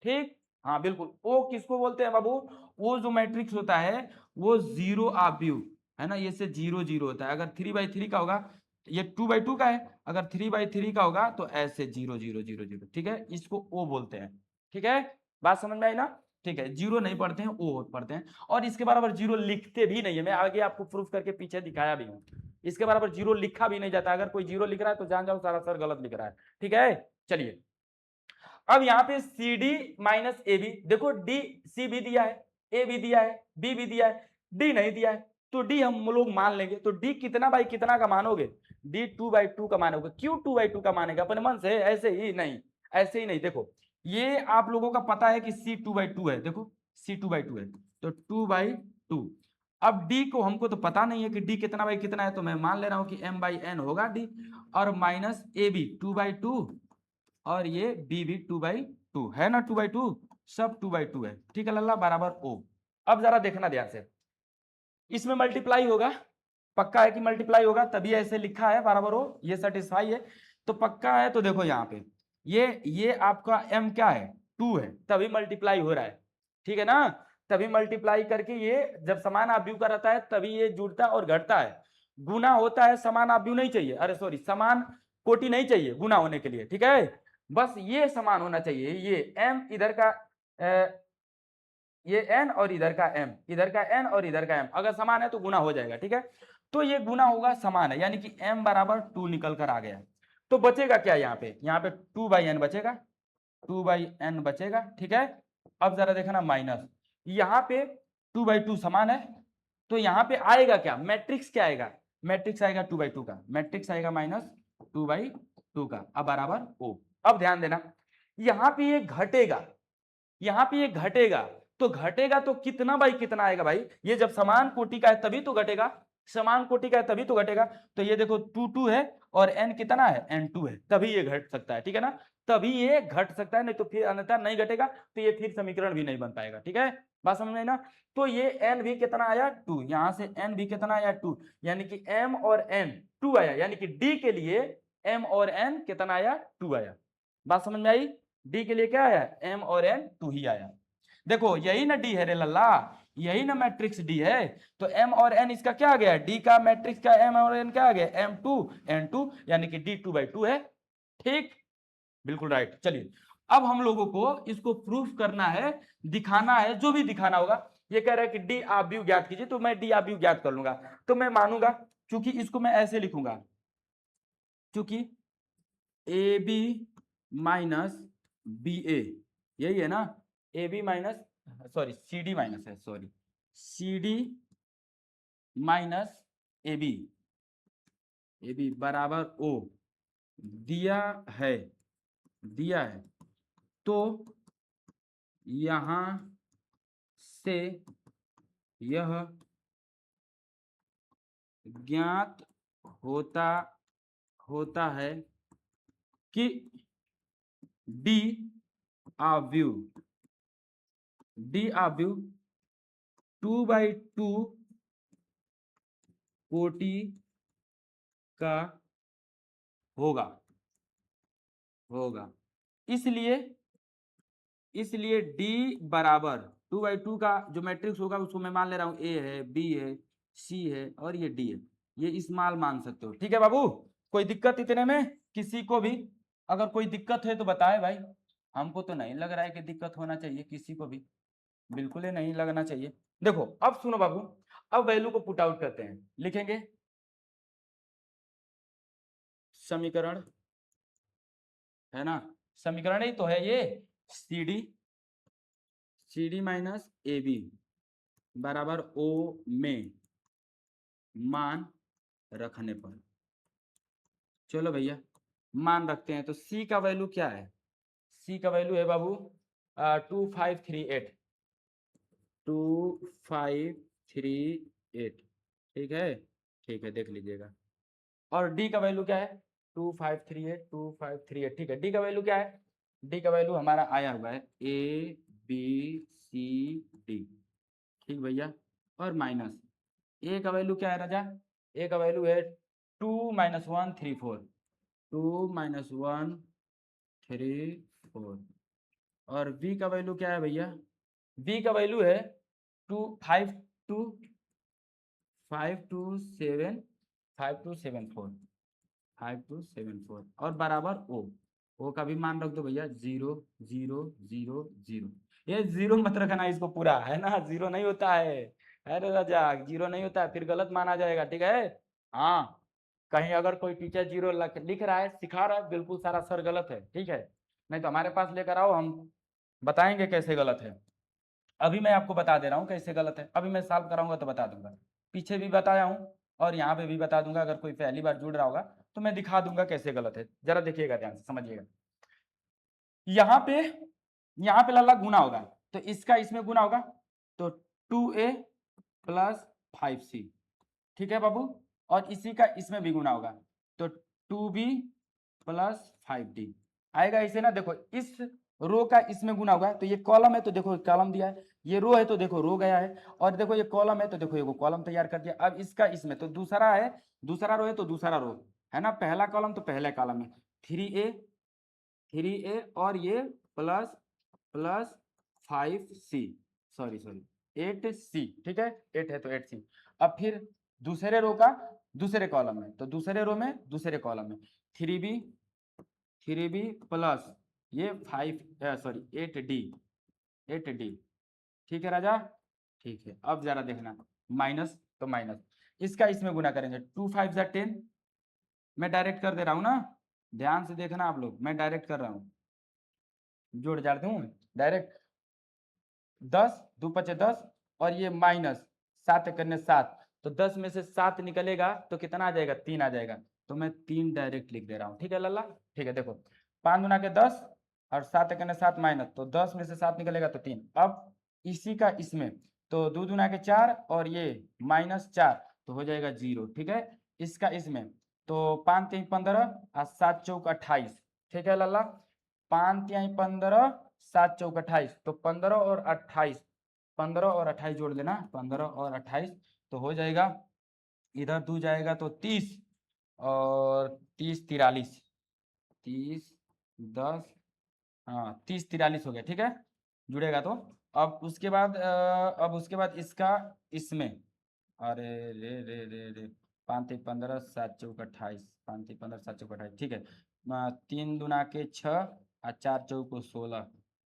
ठीक। हाँ बिल्कुल, ओ किसको बोलते हैं बाबू? वो जो मैट्रिक्स होता है वो 0 अवयव है ना, ये से 0 0 होता है। अगर 3/3 का होगा, ये 2/2 का है, अगर 3/3 का होगा तो ऐसे 0 0 0 0, ठीक है, इसको ओ बोलते हैं, ठीक है। बात समझ में आई ना? ठीक है, 0 नहीं पढ़ते हैं, ओ पढ़ते हैं। और इसके बराबर 0 लिखते भी नहीं है, मैं आगे आपको प्रूफ करके पीछे दिखाया भी हूँ। इसके बराबर 0 लिखा भी नहीं जाता, अगर कोई 0 लिख रहा है तो जान जाओ सारा सर गलत लिख रहा है, ठीक है। चलिए अब यहाँ पे सी डी माइनस ए बी, देखो डी, सी भी दिया है, ए भी दिया है, बी भी दिया है, डी नहीं दिया है, तो डी हम लोग मान लेंगे। तो डी कितना बाई कितना का मानोगे? डी 2/2 का मानोगे। क्यों 2/2 का मानेगा अपने मन से? ऐसे ही नहीं, ऐसे ही नहीं। देखो ये आप लोगों का पता है कि सी 2/2 है, देखो सी 2/2 है, तो 2/2। अब डी को हमको तो पता नहीं है कि डी कितना बाई कितना है, तो मैं मान ले रहा हूं कि m/n होगा डी, और माइनस ए बी 2/2, और ये बी भी 2/2 है ना, 2/2, सब 2/2 है, ठीक है लल्ला, बराबर ओ। अब जरा देखना ध्यान से, इसमें मल्टीप्लाई होगा, पक्का है कि मल्टीप्लाई होगा, तभी ऐसे लिखा है बराबर ओ, ये सेटिस्फाई है तो पक्का है। तो देखो यहाँ पे ये आपका m क्या है, 2 है, तभी मल्टीप्लाई हो रहा है, ठीक है ना। तभी मल्टीप्लाई करके ये जब समान अवयव का रहता है तभी ये जुड़ता और घटता है, गुना होता है, समान अवयव नहीं चाहिए, अरे सॉरी समान कोटि नहीं चाहिए गुना होने के लिए, ठीक है। बस ये समान होना चाहिए, ये m इधर का ये n और इधर का m, इधर का n और इधर का m अगर समान है तो गुना हो जाएगा, ठीक है। तो ये गुना होगा, समान है, यानी कि m बराबर 2 निकल कर आ गया। तो बचेगा क्या यहाँ पे? यहाँ पे 2/n बचेगा, 2/n बचेगा, ठीक है। अब जरा देखना माइनस, यहाँ पे 2/2 समान है, तो यहाँ पे आएगा क्या, मैट्रिक्स क्या आएगा? मैट्रिक्स आएगा 2/2 का, मैट्रिक्स आएगा माइनस 2/2 का, अब बराबर ओ। अब ध्यान देना, यहाँ पे ये घटेगा, यहाँ पे ये घटेगा, तो घटेगा तो कितना बाई कितना आएगा भाई? ये जब समान कोटि का है तभी तो घटेगा, समान कोटि का है तभी तो घटेगा। तो ये देखो 2 2 है और n कितना है, n2 है, तभी ये घट सकता है, ठीक है ना, तभी ये घट सकता है, नहीं तो फिर अन्यथा नहीं घटेगा, तो ये फिर समीकरण भी नहीं बन पाएगा, ठीक है। बात समझ में ना? तो ये n भी कितना आया 2, यहां से n भी कितना आया 2, यानी कि m और n 2 आया, यानी कि d के लिए m और n कितना आया 2 आया। बात समझ में आई? डी के लिए क्या आया, m और n 2 ही आया। देखो यही ना डी है रे लल्ला, यही ना मैट्रिक्स डी है। तो m और n इसका क्या आ गया, डी का मैट्रिक्स का m और n क्या आ गया, m2 n2, यानी कि d 2/2 है, ठीक, बिल्कुल राइट। चलिए अब हम लोगों को इसको प्रूफ करना है, दिखाना है, जो भी दिखाना होगा। ये कह रहा है कि डी अवयव ज्ञात कीजिए, तो मैं डी अवयव ज्ञात कर लूंगा, तो मैं मानूंगा, क्योंकि इसको मैं ऐसे लिखूंगा, क्योंकि A B minus B A, यही है ना, A B minus, sorry C D minus है, sorry C D minus A B बराबर ओ, दिया है, दिया है, तो यहां से यह ज्ञात होता होता है कि डी अवयव, डी अवयव 2/2 कोटि का होगा, होगा। इसलिए इसलिए D बराबर 2/2 का जो मैट्रिक्स होगा उसको मैं मान ले रहा हूँ A है, B है, C है और ये D है। ये स्मॉल मान सकते हो। ठीक है बाबू, कोई दिक्कत इतने में किसी को भी? अगर कोई दिक्कत है तो बताए भाई। हमको तो नहीं लग रहा है कि दिक्कत होना चाहिए किसी को भी, बिल्कुल ही नहीं लगना चाहिए। देखो अब सुनो बाबू, अब वैल्यू को पुट आउट करते हैं। लिखेंगे समीकरण, है ना, समीकरण ही तो है ये, c D minus A B बराबर ओ में मान रखने पर। चलो भैया मान रखते हैं, तो सी का वैल्यू क्या है? सी का वैल्यू है बाबू 2538, 2538। ठीक है, ठीक है, देख लीजिएगा। और डी का वैल्यू क्या है? 2538, 2538। ठीक है, डी का वैल्यू क्या है? डी का वैल्यू हमारा आया हुआ है ए बी सी डी। ठीक भैया, और माइनस ए का वैल्यू क्या है राजा? ए का वैल्यू है 2 - 1 3 4, 2 - 1 3 4। और बी का वैल्यू क्या है भैया? बी का वैल्यू है 2 5 2 5 2 7 5274, 5274 और बराबर ओ। ओ का भी मान रख दो भैया 0 0 0 0। ये जीरो मत रखना इसको पूरा, है ना, जीरो नहीं होता है। अरे राजा जीरो नहीं होता है, फिर गलत माना जाएगा। ठीक है, हाँ, कहीं अगर कोई टीचर जीरो लिख रहा है, सिखा रहा है, बिल्कुल सारा सर गलत है। ठीक है, नहीं तो हमारे पास लेकर आओ, हम बताएंगे कैसे गलत है। अभी मैं आपको बता दे रहा हूँ कैसे गलत है, अभी मैं सॉल्व कराऊंगा तो बता दूंगा। पीछे भी बताया हूँ और यहाँ पे भी बता दूंगा। अगर कोई पहली बार जुड़ रहा होगा तो मैं दिखा दूंगा कैसे गलत है। जरा देखिएगा ध्यान से, समझिएगा। यहाँ पे लल्ला गुना होगा, तो इसका इसमें गुना होगा, तो 2a प्लस 5c। ठीक है बाबू, और इसी का इसमें भी गुना होगा, तो 2b प्लस 5d आएगा इसे ना। देखो इस रो का इसमें गुना होगा, तो ये कॉलम है तो देखो कॉलम दिया है, ये रो है तो देखो रो गया है, और देखो ये कॉलम है तो देखो ये कॉलम तैयार कर दिया। अब इसका इसमें तो दूसरा है, दूसरा रो है तो दूसरा रो है ना, पहला कॉलम तो पहले कॉलम में 3a और ये plus plus 5c, sorry sorry 8c। ठीक है, 8 है तो 8c। अब फिर दूसरे रो का दूसरे कॉलम में, तो दूसरे रो में दूसरे कॉलम में 3b प्लस ये 8d। ठीक है राजा, ठीक है। अब जरा देखना, माइनस तो माइनस, इसका इसमें गुना करेंगे, 2 5 10। मैं डायरेक्ट कर दे रहा हूँ ना, ध्यान से देखना आप लोग, मैं डायरेक्ट कर रहा हूँ, जोड़ जाड़ दूं डायरेक्ट। 10 2 5 10 और ये माइनस 7 करने 7, तो 10 में से 7 निकलेगा तो कितना आ जाएगा? 3 आ जाएगा, तो मैं 3 डायरेक्ट लिख दे रहा हूँ। ठीक है लल्ला, ठीक है। देखो 5 गुना के 10 और 7 करने 7 माइनस, तो 10 में से 7 निकलेगा तो 3। अब इसी का इसमें, तो 2 गुना के 4 और ये -4, तो हो जाएगा 0। ठीक है, इसका इसमें तो 5 3 15 और 7 चौक 28। ठीक है लल्ला, 5 3 15 7 चौक 28, तो 15 और 28, 15 और 28 जोड़ लेना, 15 और 28 तो हो जाएगा, इधर 2 जाएगा तो 30 और 30 43, 30 10, हाँ 30 43 हो गया। ठीक है, जुड़ेगा तो। अब उसके बाद इसका इसमें, अरे रे रे रे रे 5 3 15 7 चौक 28, 5 3 15 7 चौक 28। ठीक है, 3 दुना के 6 और 4 चौक 16,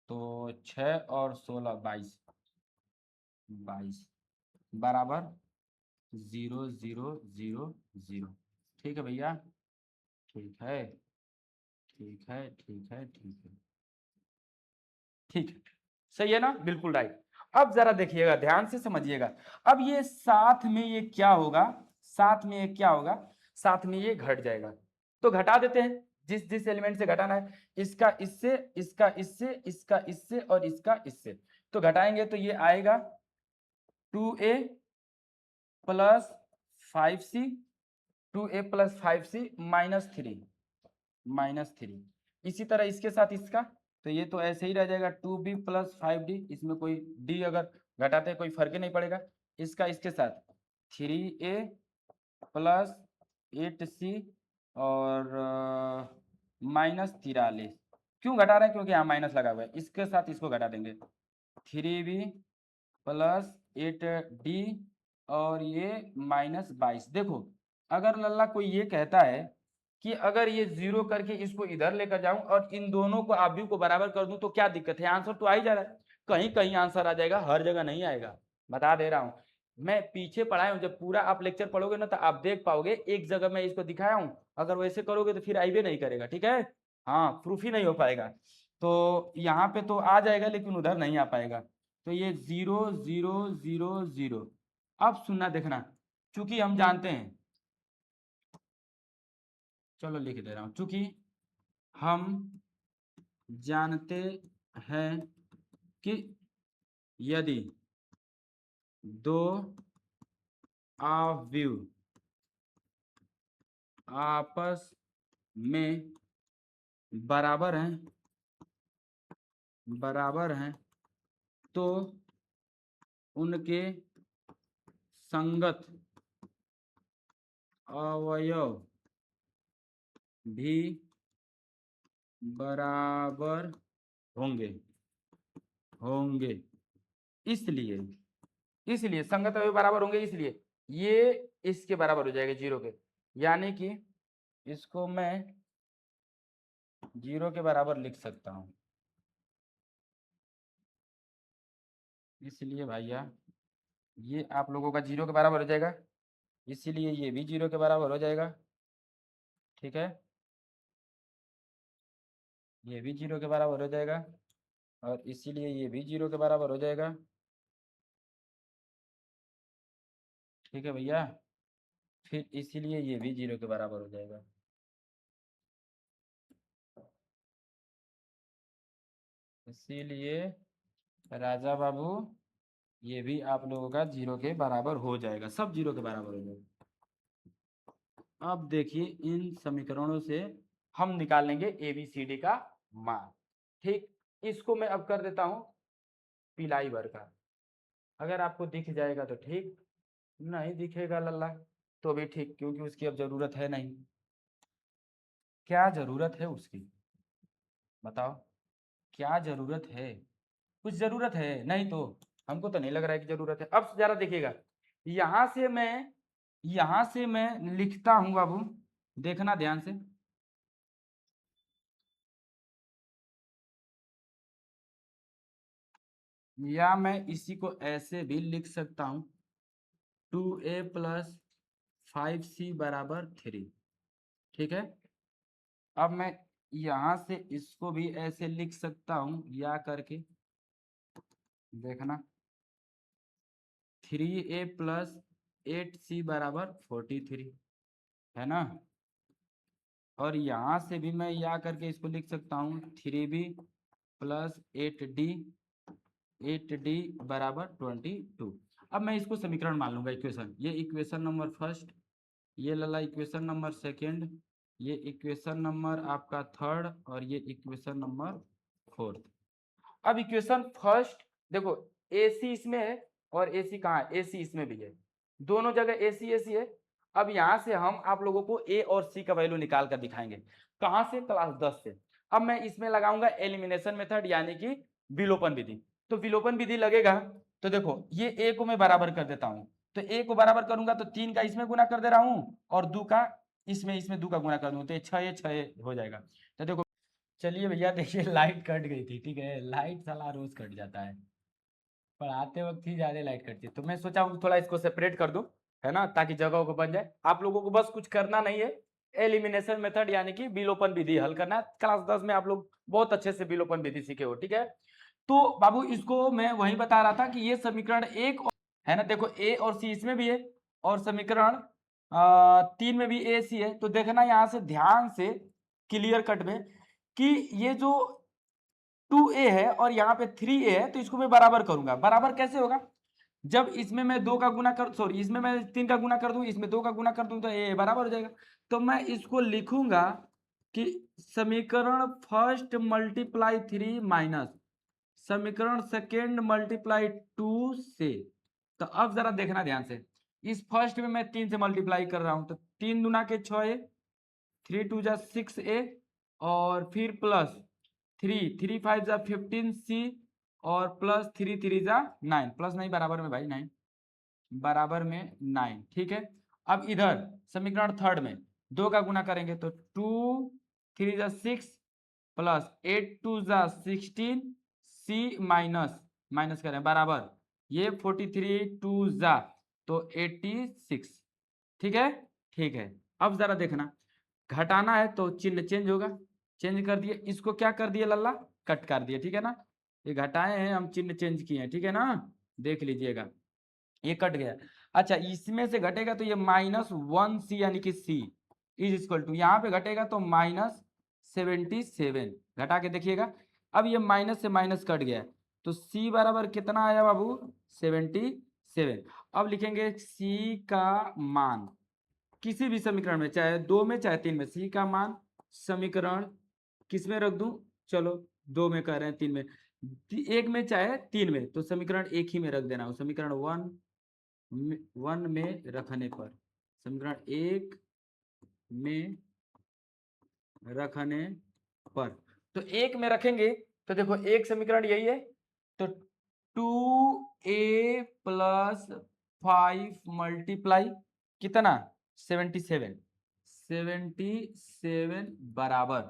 तो 6 और 16 22, 22 बराबर 0 0 0 0। ठीक है भैया, ठीक है, ठीक है, ठीक है, ठीक है, ठीक है, सही है ना, बिल्कुल राइट। अब जरा देखिएगा, ध्यान से समझिएगा। अब ये साथ में ये क्या होगा, साथ में ये क्या होगा, साथ में ये घट जाएगा, तो घटा देते हैं जिस जिस एलिमेंट से घटाना है, इसका इससे, इसका इससे, इसका इससे और इसका इससे, तो घटाएंगे तो ये आएगा 2a plus 5c, 2a plus 5c -3। इसी तरह इसके साथ इसका, तो ये तो ऐसे ही रह जाएगा 2b प्लस 5d, इसमें कोई d अगर घटाते हैं कोई फर्क ही नहीं पड़ेगा। इसका इसके साथ 3a प्लस 8c और -43। क्यों घटा रहे हैं? क्योंकि यहाँ माइनस लगा हुआ है, इसके साथ इसको घटा देंगे, 3b प्लस 8d और ये -22। देखो अगर लल्ला कोई ये कहता है कि अगर ये 0 करके इसको इधर लेकर जाऊं और इन दोनों को आव्यूह को बराबर कर दूं तो क्या दिक्कत है? आंसर तो आ ही जा रहा है, कहीं कहीं आंसर आ जाएगा, हर जगह नहीं आएगा, बता दे रहा हूं। मैं पीछे पढ़ाया हूं, जब पूरा आप लेक्चर पढ़ोगे ना तो आप देख पाओगे, एक जगह मैं इसको दिखाया हूं, अगर वैसे करोगे तो फिर आइबे नहीं करेगा, ठीक है? हाँ, प्रूफ ही नहीं हो पाएगा। तो यहाँ पे तो आ जाएगा लेकिन उधर नहीं आ पाएगा। तो ये 0 0 0 0। अब सुनना देखना, चूंकि हम जानते हैं, चलो लिख दे रहा हूं, चूंकि हम जानते हैं कि यदि दो आव्यूह आपस में बराबर हैं तो उनके संगत अवयव भी बराबर होंगे। इसलिए संगत अवयव बराबर होंगे, इसलिए ये इसके बराबर हो जाएगा 0 के, यानी कि इसको मैं 0 के बराबर लिख सकता हूं। इसलिए भैया ये आप लोगों का 0 के बराबर हो जाएगा, इसीलिए ये भी 0 के बराबर हो जाएगा, ठीक है? ये भी 0 के बराबर हो जाएगा और इसीलिए ये भी 0 के बराबर हो जाएगा, ठीक है भैया? फिर इसीलिए ये भी 0 के बराबर हो जाएगा। इसीलिए राजा बाबू ये भी आप लोगों का 0 के बराबर हो जाएगा, सब 0 के बराबर हो जाएगा। अब देखिए इन समीकरणों से हम निकालेंगे ABCD का मान, ठीक? इसको मैं अब कर देता हूं पिलाई भर का, अगर आपको दिख जाएगा तो ठीक, नहीं दिखेगा लल्ला तो भी ठीक, क्योंकि उसकी अब जरूरत है नहीं। क्या जरूरत है उसकी, बताओ, क्या जरूरत है? कुछ जरूरत है नहीं, तो हमको तो नहीं लग रहा है कि जरूरत है। अब जरा देखिएगा, यहां से मैं लिखता हूं बाबू, देखना ध्यान से, या मैं इसी को ऐसे भी लिख सकता हूं, 2a प्लस 5c बराबर 3, ठीक है? अब मैं यहां से इसको भी ऐसे लिख सकता हूं, या करके देखना, 3a प्लस 8c बराबर 43, है ना? और यहां से भी मैं या करके इसको लिख सकता हूँ, 3b प्लस 8d बराबर 22। अब मैं इसको समीकरण मान लूंगा, इक्वेशन, ये इक्वेशन नंबर फर्स्ट, ये लला इक्वेशन नंबर सेकंड, ये इक्वेशन नंबर आपका थर्ड और ये इक्वेशन नंबर फोर्थ। अब इक्वेशन फर्स्ट देखो, AC इसमें है और AC कहाँ है? AC इसमें भी है, दोनों जगह AC AC है। अब यहां से हम आप लोगों को A और C का वैल्यू निकाल कर दिखाएंगे, कहां से? क्लास 10 से। अब मैं इसमें लगाऊंगा एलिमिनेशन मेथड, यानी कि विलोपन विधि। तो विलोपन विधि लगेगा तो देखो, ये A को मैं बराबर कर देता हूं, तो A को बराबर करूंगा तो 3 का इसमें गुना कर दे रहा हूं और 2 का इसमें 2 का गुना कर दूं तो 6 हो जाएगा। तो देखो, चलिए भैया देखिए लाइट कट गई थी, ठीक है? लाइट साला रोज कट जाता है, पढ़ाते वक्त ही ज्यादा लाइट कटती है, तो मैं सोचा हूँ थोड़ा इसको सेपरेट कर दूं, है ना, ताकि जगह को बन जाए। आप लोगों को बस कुछ करना नहीं है, एलिमिनेशन मेथड यानी कि विलोपन विधि हल करना है। क्लास 10 में आप लोग बहुत अच्छे से विलोपन विधि सीखे हो, ठीक है? तो बाबू इसको मैं वही बता रहा था कि ये समीकरण एक है ना, देखो A और C इसमें भी है और समीकरण 3 में भी A C है। तो देखना यहाँ से ध्यान से क्लियर कट में कि ये जो 2a है और यहाँ पे 3a है, तो इसको मैं बराबर करूंगा। बराबर कैसे होगा? जब इसमें मैं 2 का गुना कर, सॉरी, इसमें मैं 3 का गुना कर दूं, इसमें 2 का गुना कर दूं, तो a बराबर हो जाएगा। तो मैं इसको लिखूंगा कि समीकरण फर्स्ट मल्टीप्लाई 3 माइनस समीकरण सेकेंड मल्टीप्लाई 2 से। तो अब जरा देखना ध्यान से, इस फर्स्ट में मैं 3 से मल्टीप्लाई कर रहा हूं, तो 3 दूना के 6a, 3 2 जा 6a और फिर प्लस थ्री फाइव जा 15 सी और प्लस थ्री थ्री जा 9, प्लस नहीं बराबर में भाई 9, बराबर में 9। ठीक है, अब इधर समीकरण थर्ड में 2 का गुना करेंगे तो 2 3 जा 6 प्लस 8 2 जा 16 सी माइनस माइनस करें बराबर ये 43 2 जा तो 86। ठीक है, ठीक है। अब जरा देखना, घटाना है तो चिन्ह चेंज होगा, चेंज कर दिए, इसको क्या कर दिए लल्ला, कट कर दिए। ठीक है ना, ये घटाए हैं हम, चिन्ह चेंज किए हैं। ठीक है ना, देख लीजिएगा ये कट गया। अच्छा, इसमें से घटेगा तो ये -1c यानी कि c इज इक्वल टू, यहाँ पे घटेगा तो -77, घटा के देखिएगा। अब ये माइनस से माइनस कट गया तो c बराबर कितना आया बाबू, 77। अब लिखेंगे c का मान किसी भी समीकरण में, चाहे 2 में चाहे 3 में, c का मान समीकरण किस में रख दूं, चलो 2 में कह रहे हैं, 3 में, 1 में चाहे 3 में, तो समीकरण एक ही में रख देना हो, समीकरण 1 में रखने पर, समीकरण 1 में रखने पर, तो 1 में रखेंगे तो देखो एक समीकरण यही है, तो 2a प्लस 5 मल्टीप्लाई कितना 77, 77 बराबर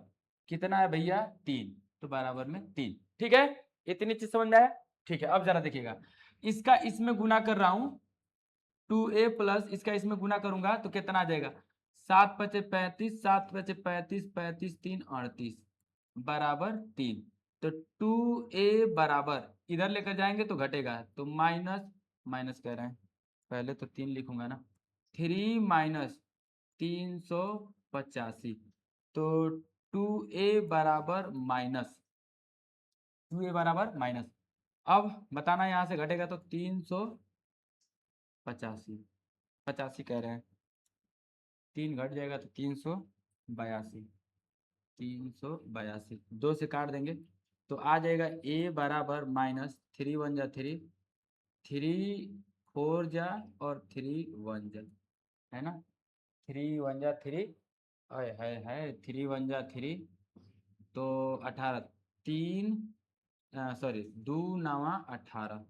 कितना है भैया 3, तो बराबर में 3। ठीक है, इतनी चीज समझ में आया। ठीक है, अब जरा देखिएगा, इसका इसमें गुना कर रहा हूं, 2a प्लस इसका इसमें गुना करूंगा तो कितना आ जाएगा, 7 पचे 35, 7 पचे 35, 35 3 38 बराबर 3। तो 2a बराबर इधर लेकर जाएंगे तो घटेगा, तो माइनस माइनस कह रहे हैं, पहले तो 3 लिखूंगा ना, 3 माइनस 385, तो 2a बराबर माइनस, 2a बराबर माइनस, अब बताना यहाँ से घटेगा तो 385, 85 कह रहे हैं, 3 घट जाएगा तो 382, 382 2 से काट देंगे तो आ जाएगा a बराबर माइनस 3 1 जा 3, 3 4 जा और 3 1 जा, है ना, 3 1 जा 3, है 3 1 जा 3 तो 18, 3 सॉरी 2 9 18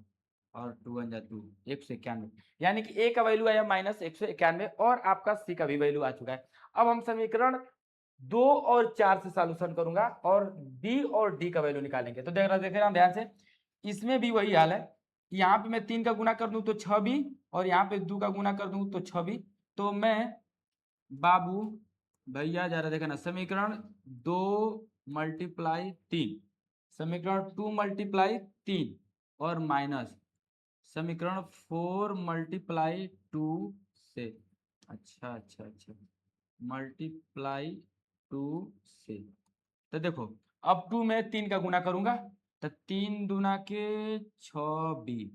और 2 1 जा 2, 191, यानी कि a का वैल्यू आया -191 और आपका c का भी वैल्यू आ चुका है। अब हम समीकरण 2 और 4 से सॉल्यूशन करूंगा और b और d का वैल्यू निकालेंगे। तो देख रहे हैं ध्यान से, इसमें भी वही हाल है, यहाँ पे मैं 3 का गुना कर दूं तो 6b और यहाँ पे 2 का गुना कर दूं तो 6b, तो मैं बाबू भैया जरा देखा ना, समीकरण 2 मल्टीप्लाई 3, समीकरण 2 मल्टीप्लाई 3 और माइनस समीकरण 4 मल्टीप्लाई 2 से, अच्छा अच्छा अच्छा, मल्टीप्लाई 2 से, तो देखो अब 2 में 3 का गुना करूंगा तो 3 दूना के 6b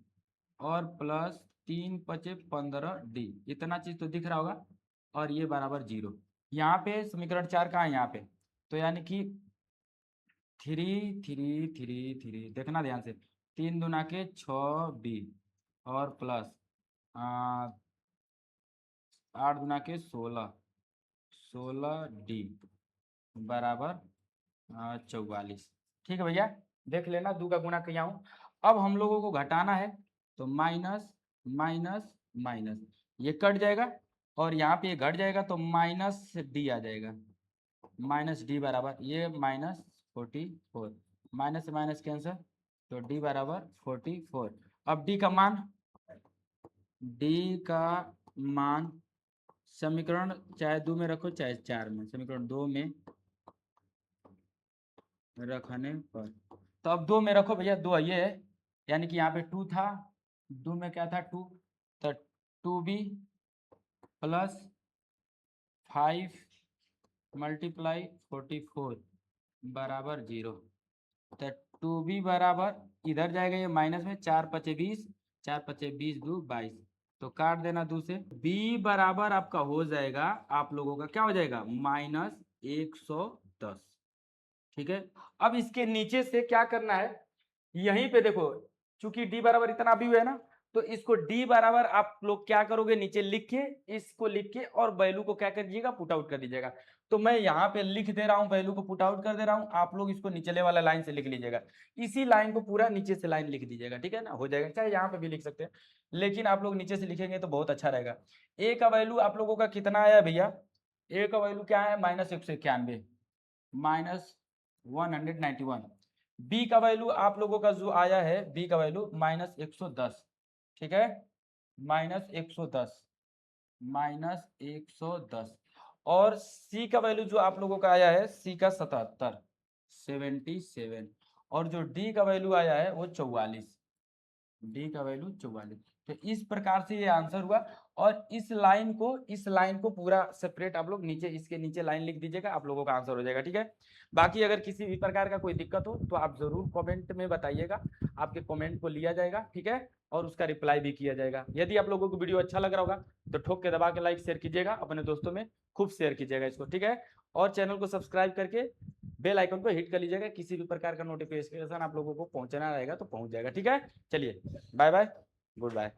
और प्लस 3 पचे 15d, इतना चीज तो दिख रहा होगा, और ये बराबर 0। यहाँ पे समीकरण 4 कहाँ है, यहाँ पे, तो यानी कि 3 3 3 3, देखना ध्यान से, 3 दूना के 6b और प्लस 8 दूना के 16, 16d बराबर 44। ठीक है भैया, देख लेना 2 का गुना किया हूं। अब हम लोगों को घटाना है तो माइनस माइनस माइनस ये कट जाएगा और यहाँ पे ये घट जाएगा तो माइनस डी आ जाएगा, माइनस डी बराबर ये -44, माइनस से माइनस कैंसर, तो डी बराबर 44। अब डी का मान, डी का मान समीकरण चाहे 2 में रखो चाहे 4 में, समीकरण 2 में रखने पर, तो अब 2 में रखो भैया, 2 ये है, यानी कि यहाँ पे 2 था, 2 में क्या था 2, तो 2b प्लस 5 मल्टीप्लाई 44 बराबर 0, तो 2b बराबर इधर जाएगा ये माइनस में, 4 पचे 20, 4 पचे 20 2 22, तो काट देना 2 से, b बराबर आपका हो जाएगा, आप लोगों का क्या हो जाएगा -110। ठीक है, अब इसके नीचे से क्या करना है, यहीं पे देखो, चूंकि d बराबर इतना भी हुआ है ना, तो इसको d बराबर आप लोग क्या करोगे, नीचे लिख के, इसको लिख के और वैल्यू को क्या कर दीजिएगा, पुट आउट कर दीजिएगा, तो मैं यहाँ पे लिख दे रहा हूँ, वैल्यू को पुट आउट कर दे रहा हूँ, आप लोग इसको निचले वाला लाइन से लिख लीजिएगा, इसी लाइन को पूरा नीचे से लाइन लिख दीजिएगा, ठीक है ना, हो जाएगा। चाहे यहाँ पे भी लिख सकते हैं, लेकिन आप लोग नीचे से लिखेंगे तो बहुत अच्छा रहेगा। ए का वैल्यू आप लोगों का कितना आया भैया, ए का वैल्यू क्या है, -191, -191। बी का वैल्यू आप लोगों का जो आया है, बी का वैल्यू -110, ठीक है, -110, -110। और सी का वैल्यू जो आप लोगों का आया है, सी का 77, 77। और जो डी का वैल्यू आया है वो 44, डी का वैल्यू 44। तो इस प्रकार से ये आंसर हुआ। और इस लाइन को पूरा सेपरेट आप लोग नीचे, इसके नीचे लाइन लिख दीजिएगा, आप लोगों का आंसर हो जाएगा, ठीक है। बाकी अगर किसी भी प्रकार का कोई दिक्कत हो तो आप जरूर कमेंट में बताइएगा, आपके कमेंट को लिया जाएगा, ठीक है, और उसका रिप्लाई भी किया जाएगा। यदि आप लोगों को वीडियो अच्छा लग रहा होगा तो ठोक के दबा के लाइक शेयर कीजिएगा, अपने दोस्तों में खूब शेयर कीजिएगा इसको, ठीक है। और चैनल को सब्सक्राइब करके बेल आइकन को हिट कर लीजिएगा, किसी भी प्रकार का नोटिफिकेशन आप लोगों को पहुंचना रहेगा तो पहुंच जाएगा, ठीक है। चलिए, बाय बाय, गुड बाय।